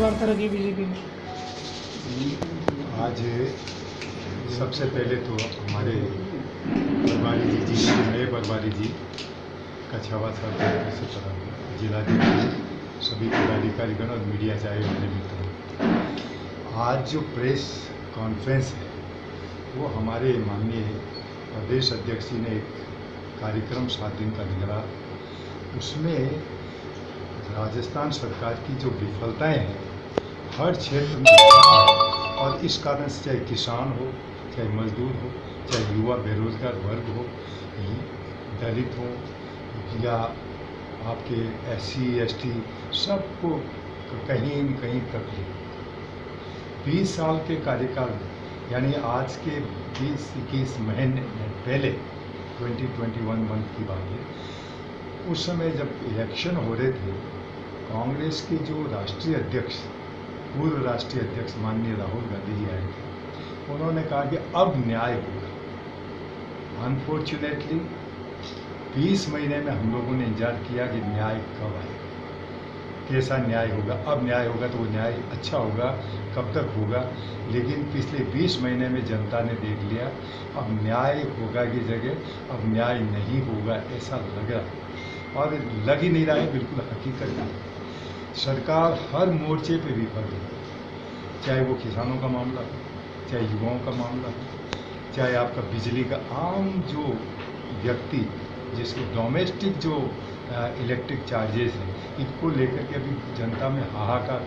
वार्ता रखी बीजेपी ने? आज सबसे पहले तो हमारे बरवारी जी नए बरवारी जी का छावा साहब से पता जिलाधिकारी सभी पदाधिकारीगण और मीडिया चाहे मेरे मित्रों, आज जो प्रेस कॉन्फ्रेंस है वो हमारे माननीय प्रदेश अध्यक्ष जी ने एक कार्यक्रम 7 दिन का निकला। उसमें राजस्थान सरकार की जो विफलताएं हैं हर क्षेत्र में, और इस कारण से चाहे किसान हो, चाहे मजदूर हो, चाहे युवा बेरोजगार वर्ग हो, दलित हो या आपके SC ST, सबको कहीं न कहीं तकलीफ। 20 साल के कार्यकाल में, यानी आज के 20-21 महीने पहले 2021 मंथ की बात है, उस समय जब इलेक्शन हो रहे थे, कांग्रेस के जो राष्ट्रीय अध्यक्ष, पूर्व राष्ट्रीय अध्यक्ष माननीय राहुल गांधी जी आए थे। उन्होंने कहा कि अब न्याय होगा। अनफॉर्चुनेटली 20 महीने में हम लोगों ने इंतजार किया कि न्याय कब आएगा, कैसा न्याय होगा। अब न्याय होगा तो वो न्याय अच्छा होगा, कब तक होगा। लेकिन पिछले 20 महीने में जनता ने देख लिया, अब न्याय होगा की जगह अब न्याय नहीं होगा ऐसा लग रहा, और लग ही नहीं रहा है, बिल्कुल हकीकत है। सरकार हर मोर्चे पे विफल है, चाहे वो किसानों का मामला हो, चाहे युवाओं का मामला हो, चाहे आपका बिजली का आम जो व्यक्ति जिसके डोमेस्टिक जो इलेक्ट्रिक चार्जेस हैं, इनको लेकर के अभी जनता में हाहाकार।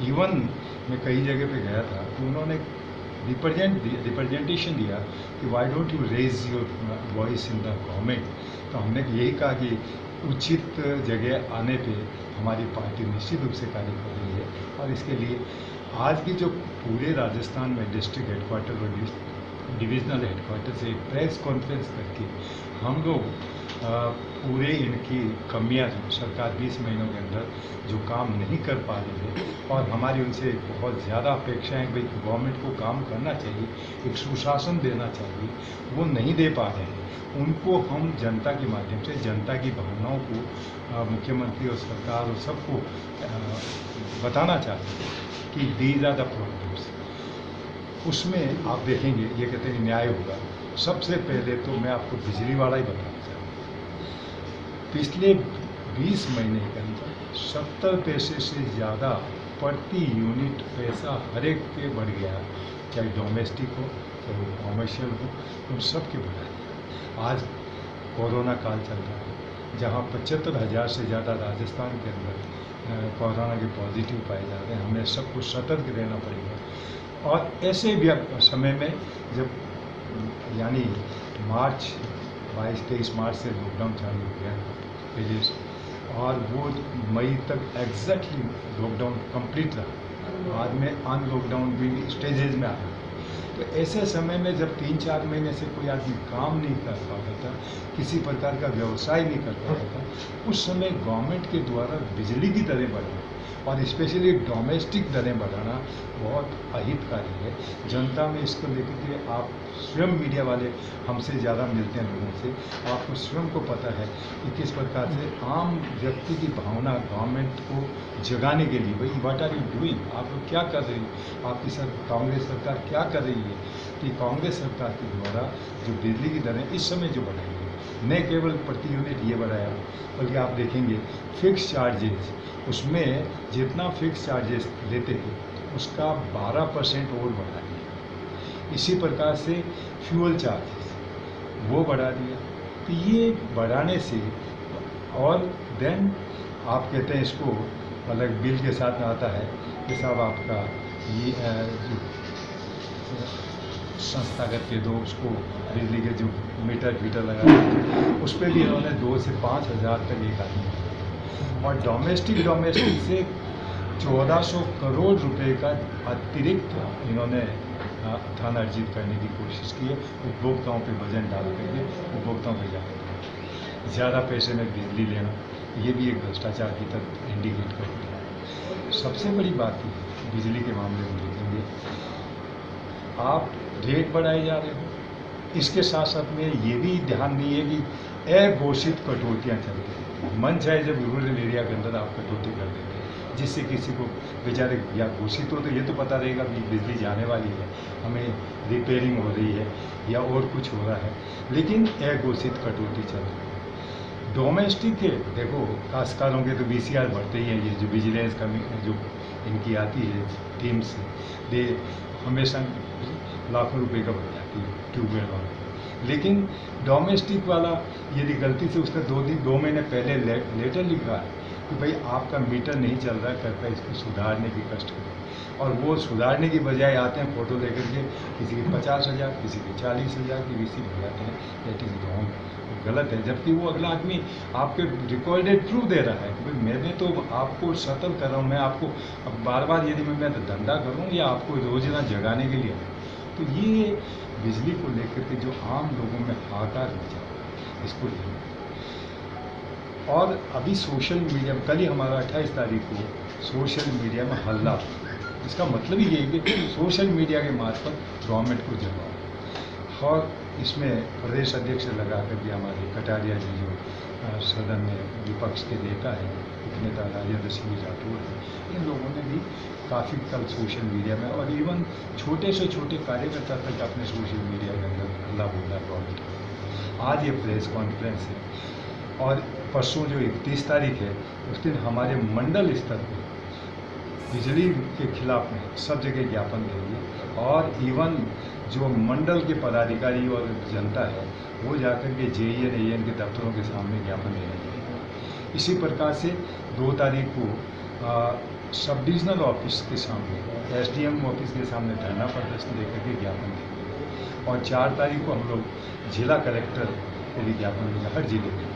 इवन मैं कई जगह पे गया था तो उन्होंने रिप्रेजेंटेशन दिया कि why don't you raise your voice in the government. तो हमने यही कहा कि उचित जगह आने पे हमारी पार्टी निश्चित रूप से कार्य कर रही है, और इसके लिए आज की जो पूरे राजस्थान में डिस्ट्रिक्ट हेडक्वार्टर और डिविजनल हेडक्वार्टर से प्रेस कॉन्फ्रेंस करके हम लोग पूरे इनकी कमियां जो सरकार 20 महीनों के अंदर जो काम नहीं कर पा रही है, और हमारी उनसे बहुत ज़्यादा अपेक्षाएं भाई गवर्नमेंट को काम करना चाहिए, एक सुशासन देना चाहिए, वो नहीं दे पा रहे हैं। उनको हम जनता के माध्यम से जनता की भावनाओं को मुख्यमंत्री और सरकार और सबको बताना चाहते हैं कि दीज आर द प्रॉब्लम्स। उसमें आप देखेंगे ये कहते हैं न्याय होगा। सबसे पहले तो मैं आपको बिजली वाला ही बताना चाहूँगा। पिछले 20 महीने के अंदर 70 पैसे से ज़्यादा प्रति यूनिट पैसा हर एक पे बढ़ गया, चाहे डोमेस्टिक हो चाहे वो कॉमर्शियल हो, उन सब के बढ़ा दिया। आज कोरोना काल चल रहा है, जहाँ 75,000 से ज़्यादा राजस्थान के अंदर कोरोना के पॉजिटिव पाए जा रहे हैं। हमें सबको सतर्क रहना पड़ेगा। और ऐसे भी समय में जब यानी मार्च 22-23 मार्च से लॉकडाउन चालू हो गया पहले से, और वो मई तक एग्जैक्टली लॉकडाउन कंप्लीट रहा, बाद में अनलॉकडाउन भी स्टेजेस में आया। तो ऐसे समय में जब 3-4 महीने से कोई आदमी काम नहीं कर पाता था, किसी प्रकार का व्यवसाय नहीं कर पाता था, उस समय गवर्नमेंट के द्वारा बिजली की दरें बढ़ाना और स्पेशली डोमेस्टिक दरें बढ़ाना बहुत अहितकारी है। जनता में इसको लेकर के आप स्वयं मीडिया वाले हमसे ज़्यादा मिलते हैं लोगों से, आपको स्वयं को पता है कि किस प्रकार से आम व्यक्ति की भावना गवर्नमेंट को जगाने के लिए, भाई व्हाट आर यू डूइंग, आप लोग क्या कर रही है, आपकी कांग्रेस सरकार क्या कर रही है। कि कांग्रेस सरकार के द्वारा जो बिजली की दरें इस समय जो बढ़ाई है, न केवल प्रति यूनिट ये बढ़ाया, बल्कि आप देखेंगे फिक्स चार्जेस, उसमें जितना फिक्स चार्जेस लेते थे उसका 12% और बढ़ा दिया। इसी प्रकार से फ्यूल चार्जेस वो बढ़ा दिया। तो ये बढ़ाने से, और देन आप कहते हैं इसको अलग बिल के साथ में आता है कि साहब आपका ये जो संस्थागत के दो उसको बिजली के जो मीटर लगा उस पर भी इन्होंने 2 से 5 हज़ार तक एक आदमी, और डोमेस्टिक से 1400 करोड़ रुपए का अतिरिक्त इन्होंने धन अर्जित करने की कोशिश की है। उपभोक्ताओं पे वजन डाल करके उपभोक्ताओं पे जाकर ज़्यादा पैसे में बिजली लेना, ये भी एक भ्रष्टाचार की तरफ इंडिकेट करता है। सबसे बड़ी बात है बिजली के मामले में देखेंगे, आप रेट बढ़ाए जा रहे हो, इसके साथ साथ में ये भी ध्यान नहीं है कि अघोषित कटौतियाँ चल रही हैं। मन चाहे जब रूरल एरिया के अंदर आप कटौती कर देते हैं, जिससे किसी को बेचारे या घोषित हो तो ये तो पता रहेगा कि बिजली जाने वाली है, हमें रिपेयरिंग हो रही है या और कुछ हो रहा है, लेकिन अघोषित कटौती चल रही है। डोमेस्टिक है, देखो काश्तकारों के तो VCR बढ़ते ही हैं, ये जो विजिलेंस कमी जो इनकी आती है टीम से, दे हमेशा लाखों रुपए का बढ़ जाती है ट्यूबवेल वाला। लेकिन डोमेस्टिक वाला यदि गलती से उसने 2 महीने पहले लेटर लिखा है कि भाई आपका मीटर नहीं चल रहा है, कृपया इसको सुधारने की कष्ट करें, और वो सुधारने की बजाय आते हैं फ़ोटो लेकर के किसी के 50,000 किसी के 40,000 की रिसीव हो जाते हैं। दैट इज़ रॉन्ग, गलत है। जबकि वो अगला आदमी आपके रिकॉर्डेड प्रूफ दे रहा है कि भाई मैंने तो आपको सतर्क कर रहा हूँ, मैं आपको अब बार बार यदि मैं धंधा करूँ या आपको रोजाना जगाने के लिए, तो ये बिजली को लेकर के जो आम लोगों में हाहाकार मचा इसको लेकर। और अभी सोशल मीडिया में, कल ही हमारा 28 तारीख को सोशल मीडिया में हल्ला, इसका मतलब ही ये कि सोशल मीडिया के मार्फत गवर्नमेंट को जगाओ। और इसमें प्रदेश अध्यक्ष लगा कर भी हमारे कटारिया जी जो सदन में विपक्ष के नेता हैं, उपनेता राजेंद्र सिंह राठौर हैं, इन लोगों ने भी काफ़ी कल सोशल मीडिया में, और इवन छोटे से छोटे कार्यकर्ता तक अपने सोशल मीडिया के अंदर हल्ला बोला गवर्नमेंट को। आज ये प्रेस कॉन्फ्रेंस है, और परसों जो 31 तारीख है उस दिन हमारे मंडल स्तर पर बिजली के खिलाफ में सब जगह ज्ञापन देंगे, और इवन जो मंडल के पदाधिकारी और जनता है वो जाकर के JEN AN के दफ्तरों के सामने ज्ञापन देने जाएंगे। इसी प्रकार से 2 तारीख को सब डिविजनल ऑफिस के सामने, SDM ऑफिस के सामने धरना प्रदर्शन देकर के ज्ञापन देंगे, और 4 तारीख को हम लोग जिला कलेक्टर के लिए ज्ञापन देंगे हर जिले में।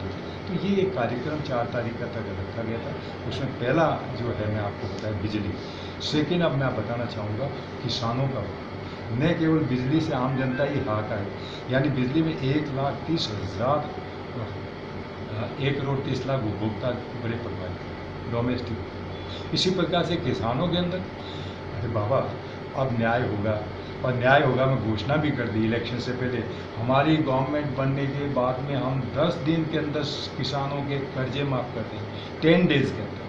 तो ये एक कार्यक्रम 4 तारीख का तक रखा गया था। उसमें पहला जो है मैं आपको बताया बिजली, सेकेंड अब मैं बताना चाहूँगा किसानों का। न केवल बिजली से आम जनता ही हाहाकार है, यानी बिजली में 1,30,000 1,30,00,000 उपभोक्ता बड़े प्रभावित डोमेस्टिक। इसी प्रकार से किसानों के अंदर, अरे बाबा अब न्याय होगा, और न्याय होगा में घोषणा भी कर दी इलेक्शन से पहले। हमारी गवर्नमेंट बनने के बाद में हम 10 दिन के अंदर किसानों के कर्जे माफ़ कर देंगे, 10 डेज़ के अंदर।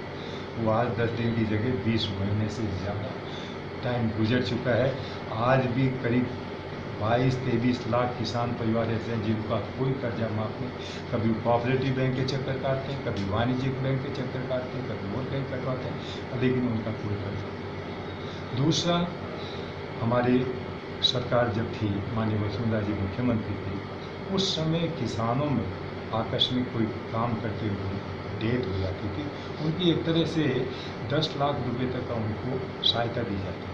वो आज 10 दिन की जगह 20 महीने से ज़्यादा टाइम गुजर चुका है। आज भी करीब 22-23 लाख किसान परिवार ऐसे हैं जिनका कोई कर्जा माफ नहीं। कभी कोऑपरेटिव बैंक के चक्कर काटते हैं, कभी वाणिज्यिक बैंक के चक्कर काटते हैं, कभी और कहीं कटवाते हैं, लेकिन उनका कोई कर्जा नहीं। दूसरा, हमारी सरकार जब थी, माननीय वसुंधरा जी मुख्यमंत्री थी, उस समय किसानों में आकस्मिक कोई काम करते हुए डेथ हो जाती थी, उनकी एक तरह से 10 लाख रुपए तक का उनको सहायता दी जाती है।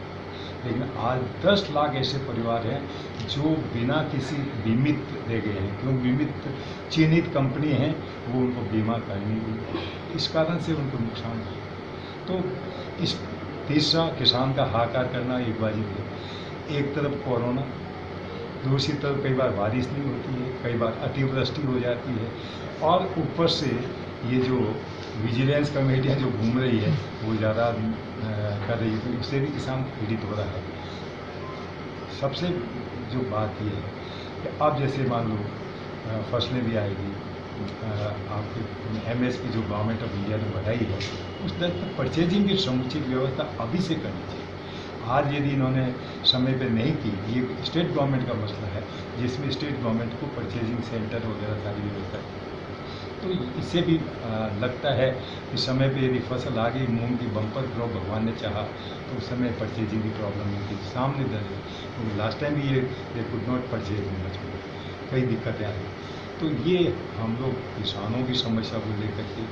लेकिन आज 10 लाख ऐसे परिवार हैं जो बिना किसी बीमित रह गए हैं, क्यों बीमित चिन्हित कंपनी हैं, वो उनको बीमा करनी भी, इस कारण से उनको नुकसान है। तो इस तीसरा, किसान का हाहाकार करना एक वाजिब है। एक तरफ कोरोना, दूसरी तरफ कई बार बारिश नहीं होती है, कई बार अतिवृष्टि हो जाती है, और ऊपर से ये जो विजिलेंस कमेटियाँ जो घूम रही है वो ज़्यादा कर रही है, तो उससे भी किसान पीड़ित हो रहा है। सबसे जो बात ये है कि अब जैसे मान लो फसलें भी आएगी, आपके MSP जो गवर्नमेंट ऑफ इंडिया ने बढ़ाई है, उस दर पर परचेजिंग की समुचित व्यवस्था अभी से करनी चाहिए। आज यदि इन्होंने समय पर नहीं की, ये स्टेट गवर्नमेंट का मसला है जिसमें स्टेट गवर्नमेंट को परचेजिंग सेंटर वगैरह सारी व्यवस्था, तो इससे भी लगता है कि समय पे यदि फसल आ गई, मूंग की बम्पर क्रॉप भगवान ने चाहा, तो उस समय परचेजिंग की प्रॉब्लम नहीं थी। सामने दर है, क्योंकि लास्ट टाइम भी ये they could not purchase much, कई दिक्कतें आई। तो ये हम लोग किसानों की समस्या को लेकर के,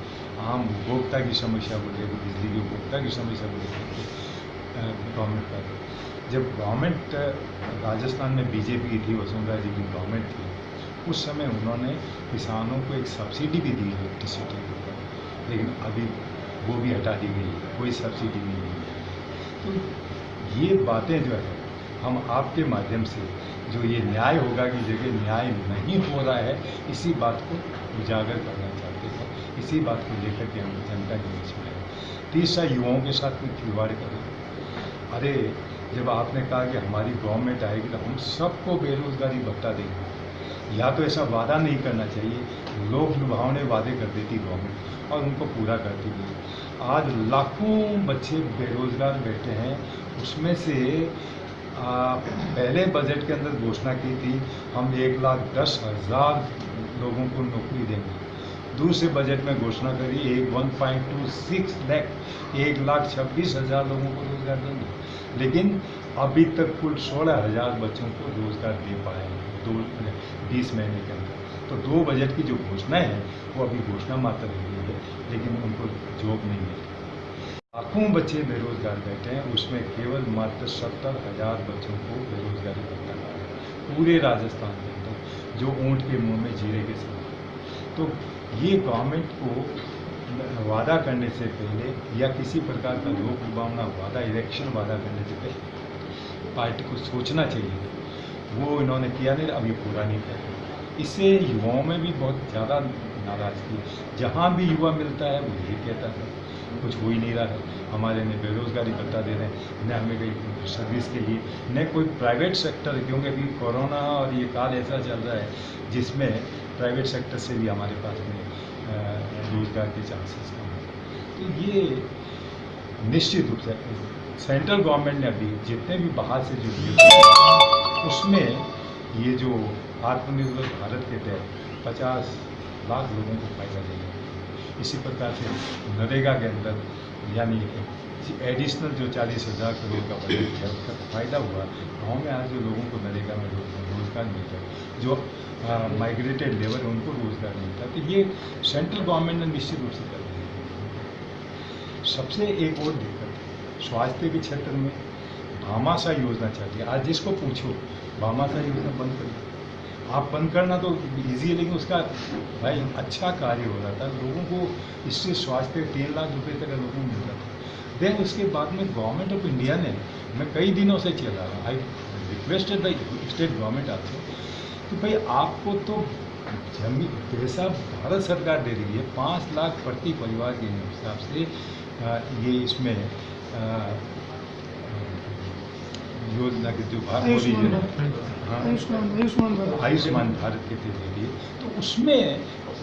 आम उपभोक्ता की समस्या को लेकर, बिजली के उपभोक्ता की समस्या को लेकर के गवर्नमेंट का, जब गवर्नमेंट राजस्थान में BJP की थी, वसुंधरा जी की गवर्नमेंट थी, उस समय उन्होंने किसानों को एक सब्सिडी भी दी इलेक्ट्रिसिटी के ऊपर, लेकिन अभी वो भी हटा दी गई है, कोई सब्सिडी नहीं है। तो ये बातें जो है हम आपके माध्यम से, जो ये न्याय होगा की जगह न्याय नहीं हो रहा है, इसी बात को उजागर करना चाहते हैं, इसी बात को लेकर के हम जनता के बीच में हैं। तीसरा, युवाओं के साथ में खिलवाड़ करें। अरे जब आपने कहा कि हमारी गवर्नमेंट आएगी तो हम सबको बेरोजगारी भत्ता देंगे, या तो ऐसा वादा नहीं करना चाहिए। लोक लुभावने वादे कर देती गवर्नमेंट और उनको पूरा करती भी है। आज लाखों बच्चे बेरोजगार बैठे हैं, उसमें से पहले बजट के अंदर घोषणा की थी हम 1,10,000 लोगों को नौकरी देंगे। दूसरे बजट में घोषणा करी 1.26 लाख 1,26,000 लोगों को रोजगार देंगे, लेकिन अभी तक कुल 16,000 बच्चों को रोजगार दे पाए हैं 20 महीने के अंदर। तो 2 बजट की जो घोषणा है वो अभी घोषणा मात्र हुई है, लेकिन उनको जॉब नहीं मिली। लाखों बच्चे बेरोजगार बैठे हैं, उसमें केवल मात्र 70,000 बच्चों को बेरोजगारी भत्ता मिला है पूरे राजस्थान के अंदर, जो ऊँट के मुंह में जीरे के समान। तो ये गवर्नमेंट को वादा करने से पहले या किसी प्रकार का लोक लुभावना वादा, इलेक्शन वादा करने से पहले पार्टी को सोचना चाहिए। वो इन्होंने किया नहीं, अभी पूरा नहीं कर। इससे युवाओं में भी बहुत ज़्यादा नाराज़गी। जहाँ भी युवा मिलता है वो यही कहता है कुछ हो ही नहीं रहा है, हमारे ने बेरोजगारी भत्ता दे रहे हैं, न हमें कहीं सर्विस के लिए, न कोई प्राइवेट सेक्टर, क्योंकि अभी कोरोना और ये काल ऐसा चल रहा है जिसमें प्राइवेट सेक्टर से भी हमारे पास में रोजगार के चांसेस कम हैं। तो ये निश्चित रूप से सेंट्रल गवर्नमेंट ने अभी जितने भी बाहर से जो दिए उसमें ये जो आत्मनिर्भर भारत के तहत 50 लाख लोगों को फायदा देगा। इसी प्रकार से नरेगा के अंदर यानी एडिशनल जो 40,000 करोड़ का बजट है उसका फायदा हुआ। गाँव में आज जो लोगों को नरेगा में रोजगार मिलता है, जो माइग्रेटेड लेबर है उनको रोजगार मिलता है। तो ये सेंट्रल गवर्नमेंट ने निश्चित रूप से कर दिया। सबसे एक और दिक्कत है स्वास्थ्य के क्षेत्र में भामाशाह योजना चलती है। आज जिसको पूछो भामाशाह योजना बंद कर, आप बंद करना तो इजी है, लेकिन उसका भाई अच्छा कार्य हो रहा था, लोगों को इससे स्वास्थ्य 3 लाख रुपए तक लोगों को मिल रहा था। देन उसके बाद में गवर्नमेंट ऑफ इंडिया ने, मैं कई दिनों से चला रहा हूँ, I requested the state government आपसे कि भाई आपको तो जमीन पैसा भारत सरकार दे रही है 5 लाख प्रति परिवार के हिसाब से, ये इसमें योजना की जो बात हो रही है, आयुष्मान भारत के तहत, तो उसमें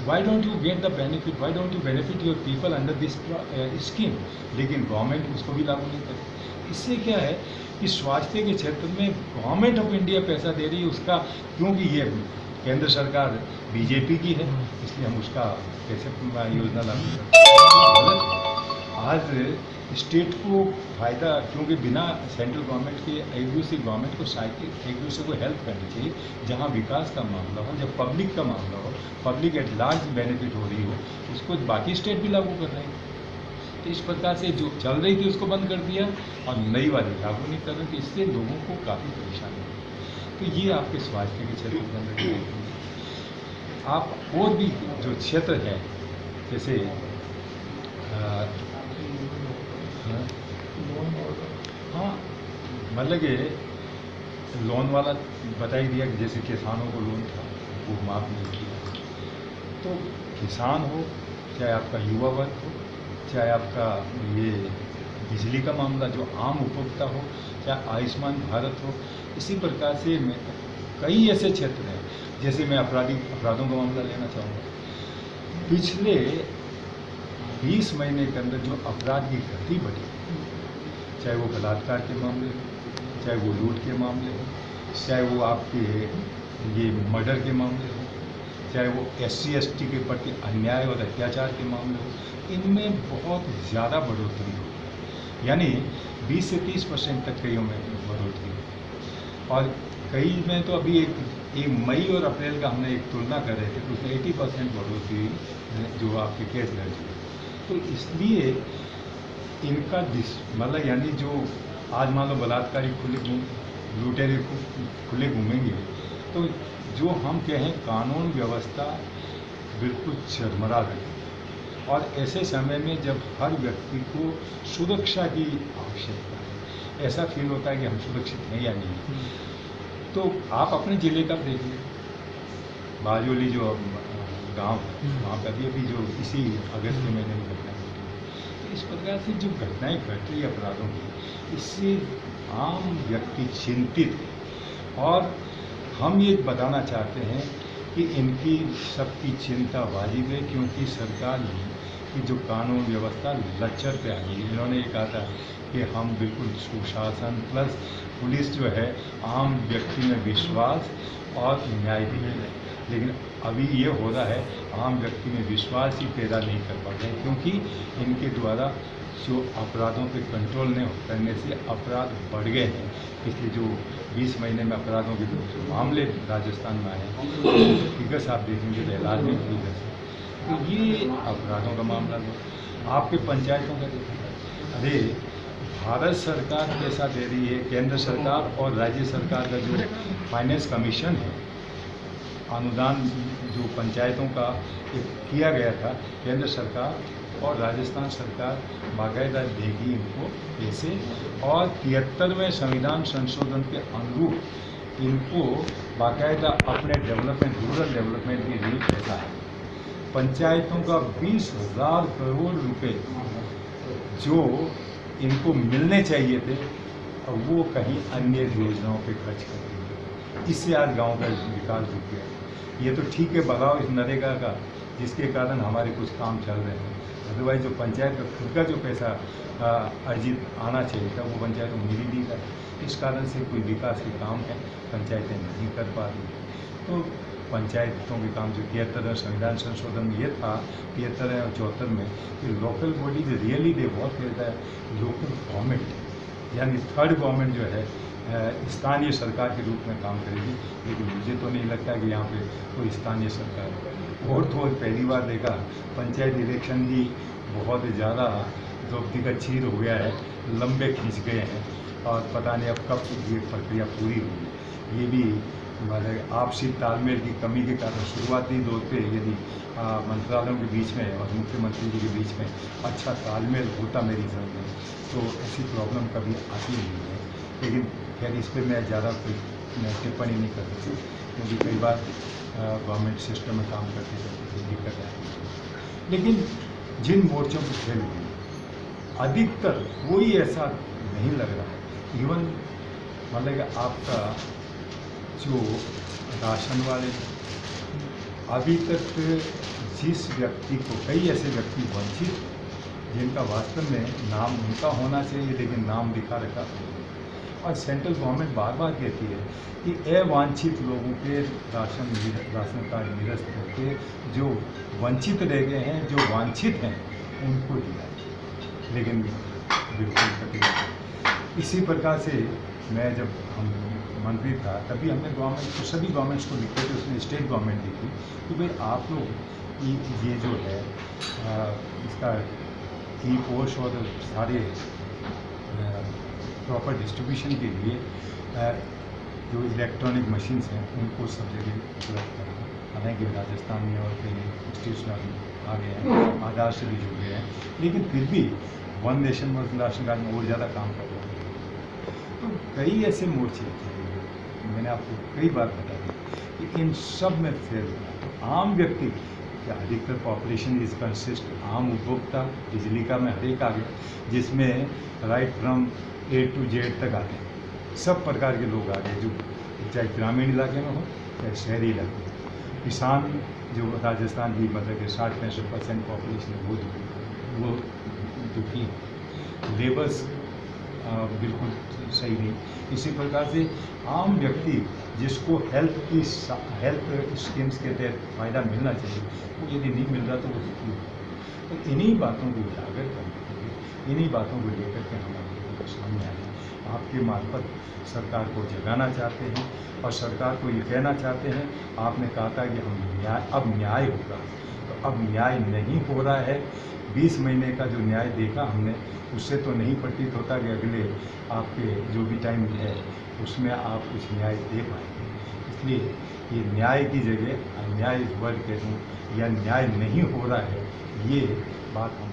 why don't you get the benefit, why don't you benefit your people under this scheme, लेकिन गवर्नमेंट उसको भी लागू नहीं करती। इससे क्या है कि स्वास्थ्य के क्षेत्र में गवर्नमेंट ऑफ इंडिया पैसा दे रही है उसका, क्योंकि ये केंद्र सरकार बीजेपी की है, इसलिए हम उसका कैसे योजना लागू करते। आज स्टेट को फायदा, क्योंकि बिना सेंट्रल गवर्नमेंट के एक दूसरी गवर्नमेंट को एक दूसरे को हेल्प करनी चाहिए। जहाँ विकास का मामला हो, जब पब्लिक का मामला हो, पब्लिक एट लार्ज बेनिफिट हो रही हो, उसको बाकी स्टेट भी लागू कर रहे हैं। तो इस प्रकार से जो चल रही थी उसको बंद कर दिया और नई वाली लागू नहीं कर रहे, तो इससे लोगों को काफ़ी परेशानी है। तो ये आपके स्वास्थ्य के क्षेत्र के अंदर आप और भी जो क्षेत्र है, जैसे हाँ, मतलब कि लोन वाला बता ही दिया कि जैसे किसानों को लोन था वो माफ़ नहीं किया। तो किसान हो, चाहे आपका युवा वर्ग हो, चाहे आपका ये बिजली का मामला जो आम उपभोक्ता हो, चाहे आयुष्मान भारत हो, इसी प्रकार से मैं कई ऐसे क्षेत्र हैं। जैसे मैं अपराधों का मामला लेना चाहूँगा। पिछले 20 महीने के अंदर जो अपराध की गति बढ़ी, चाहे वो बलात्कार के मामले हो, चाहे वो लूट के मामले हो, चाहे वो आपके ये मर्डर के मामले हो, चाहे वो SC/ST के प्रति अन्याय और अत्याचार के मामले हो, इनमें बहुत ज़्यादा बढ़ोतरी हो, यानी 20 से 30% तक कईयों में बढ़ोतरी हो। और कई में तो अभी एक मई और अप्रैल का हमने एक तुलना कर रहे थे, तो उसमें 80% बढ़ोतरी जो आपके केस दर्ज हुए। तो इसलिए इनका मतलब यानी जो आज मान लो बलात्कारी खुले लुटेरे खुले घूमेंगे, तो जो हम कहें कानून व्यवस्था बिल्कुल चरमरा गई। और ऐसे समय में जब हर व्यक्ति को सुरक्षा की आवश्यकता है, ऐसा फील होता है कि हम सुरक्षित हैं या नहीं। तो आप अपने ज़िले का देखिए, बाजोली जो गांव है वहाँ पर अभी जो इसी अगस्त के महीने में घटना घटी। तो इस प्रकार से जो घटनाएं घट रही अपराधों की, इससे आम व्यक्ति चिंतित है। और हम ये बताना चाहते हैं कि इनकी सबकी चिंता वाजिब है, क्योंकि सरकार की जो कानून व्यवस्था लचर पे आ गई है। इन्होंने ये कहा था कि हम बिल्कुल सुशासन प्लस पुलिस जो है आम व्यक्ति में विश्वास और न्याय दिलाए, लेकिन अभी ये हो रहा है आम व्यक्ति में विश्वास ही पैदा नहीं कर पा रहे, क्योंकि इनके द्वारा जो अपराधों पे कंट्रोल नहीं करने से अपराध बढ़ गए हैं। पिछले जो 20 महीने में अपराधों के जो मामले राजस्थान में आए हैं, फिगर्स आप देखेंगे तो इलाजमी फिगर्स है, तो ये अपराधों का मामला है। आपके पंचायतों का देखिए, अरे भारत सरकार पैसा दे रही है, केंद्र सरकार और राज्य सरकार का जो फाइनेंस कमीशन है, अनुदान जो पंचायतों का किया गया था, केंद्र सरकार और राजस्थान सरकार बाकायदा देगी इनको पैसे, और 73वें संविधान संशोधन के अनुरूप इनको बाकायदा अपने डेवलपमेंट, रूरल डेवलपमेंट के लिए पैसा है। पंचायतों का 20,000 करोड़ रुपए जो इनको मिलने चाहिए थे, और वो कहीं अन्य योजनाओं पे खर्च कर दिए। इससे आज गांव का विकास रुक गया। ये तो ठीक है, बढ़ाओ इस नरेगा का, जिसके कारण हमारे कुछ काम चल रहे हैं, अदरवाइज जो पंचायत का खुद का जो पैसा अर्जित आना चाहिए था वो पंचायत को मिल ही नहीं रहा। इस कारण से कोई विकास के काम है पंचायतें नहीं कर पा रही। तो पंचायतों के काम जो 73 संविधान संशोधन में ये था, 73 और 74 में, कि लोकल बॉडीज रियली दे बहुत कहता है लोकल गवर्नमेंट, यानी थर्ड गवर्नमेंट जो है स्थानीय सरकार के रूप में काम करेगी। लेकिन मुझे तो नहीं लगता कि यहाँ पे कोई स्थानीय सरकार है। और तो पहली बार देखा पंचायत इलेक्शन भी बहुत ज़्यादा दोपदी का चीर हो गया है, लंबे खींच गए हैं, और पता नहीं अब कब ये प्रक्रिया पूरी होगी। ये भी मतलब आपसी तालमेल की कमी के कारण शुरुआती दौर पे यदि मंत्रालयों के बीच में और मुख्यमंत्री जी के बीच में अच्छा तालमेल होता मेरी समझ में, तो ऐसी प्रॉब्लम कभी आती नहीं है। लेकिन खैर इस पर मैं ज़्यादा कोई टिप्पणी नहीं कर सकती, क्योंकि कई बार गवर्नमेंट सिस्टम में काम करते करते दिक्कत आती है। लेकिन जिन मोर्चों पर खेल हुई, अधिकतर कोई ऐसा नहीं लग रहा है, इवन मतलब कि आपका जो राशन वाले, अभी तक जिस व्यक्ति को, कई ऐसे व्यक्ति वंचित जिनका वास्तव में नाम उनका होना चाहिए लेकिन नाम दिखा रखा, और सेंट्रल गवर्नमेंट बार बार कहती है कि अवांछित लोगों के राशन कार्ड निरस्त होकर जो वंचित रह गए हैं, जो वांछित हैं, उनको दिया, लेकिन बिल्कुल कठिन। इसी प्रकार से मैं जब हम मंत्री था तभी हमने गवर्नमेंट को, सभी गवर्नमेंट्स को लिखे थे, उसमें स्टेट गवर्नमेंट दी थी कि भाई आप लोग ये जो है इसका ई पोस्ट और सारे प्रॉपर डिस्ट्रीब्यूशन के लिए जो इलेक्ट्रॉनिक मशीन्स हैं उनको सब जगह उपलब्ध करना। हालांकि राजस्थान में और कई इंस्टीट्यूशन आ गए हैं, आधार से भी जुड़ गए हैं, लेकिन फिर भी one nation one ration card में और ज़्यादा काम कर रहे हैं। तो कई ऐसे मोर्चे थे, मैंने आपको कई बार बता दी कि इन सब में फेल हुआ। आम व्यक्ति क्या, अधिकतर पॉपुलेशन इज कंसिस्ट, आम उपभोक्ता बिजली का में हर एक आ गया, जिसमें right from A to Z तक आते हैं, सब प्रकार के लोग आ गए, जो चाहे ग्रामीण इलाके में हो चाहे शहरी इलाके में। किसान जो राजस्थान की मतलब कि 60-65% पॉपुलेशन है वो दुखी, लेबर्स बिल्कुल सही नहीं। इसी प्रकार से आम व्यक्ति जिसको हेल्थ स्कीम्स के तहत फ़ायदा मिलना चाहिए, वो यदि नहीं मिल रहा तो वो दुखी हो। तो इन्हीं बातों को उजागर करने के लिए, इन्हीं बातों को लेकर के हम सामने आए, आपके मार्फत सरकार को जगाना चाहते हैं, और सरकार को ये कहना चाहते हैं, आपने कहा था कि हम अब न्याय होगा, तो अब न्याय नहीं हो रहा है। 20 महीने का जो न्याय देखा हमने, उससे तो नहीं प्रतीत होता कि अगले आपके जो भी टाइम है उसमें आप कुछ न्याय दे पाएंगे। इसलिए ये न्याय की जगह अन्याय वर्ड कह दूँ या न्याय नहीं हो रहा है, ये बात हम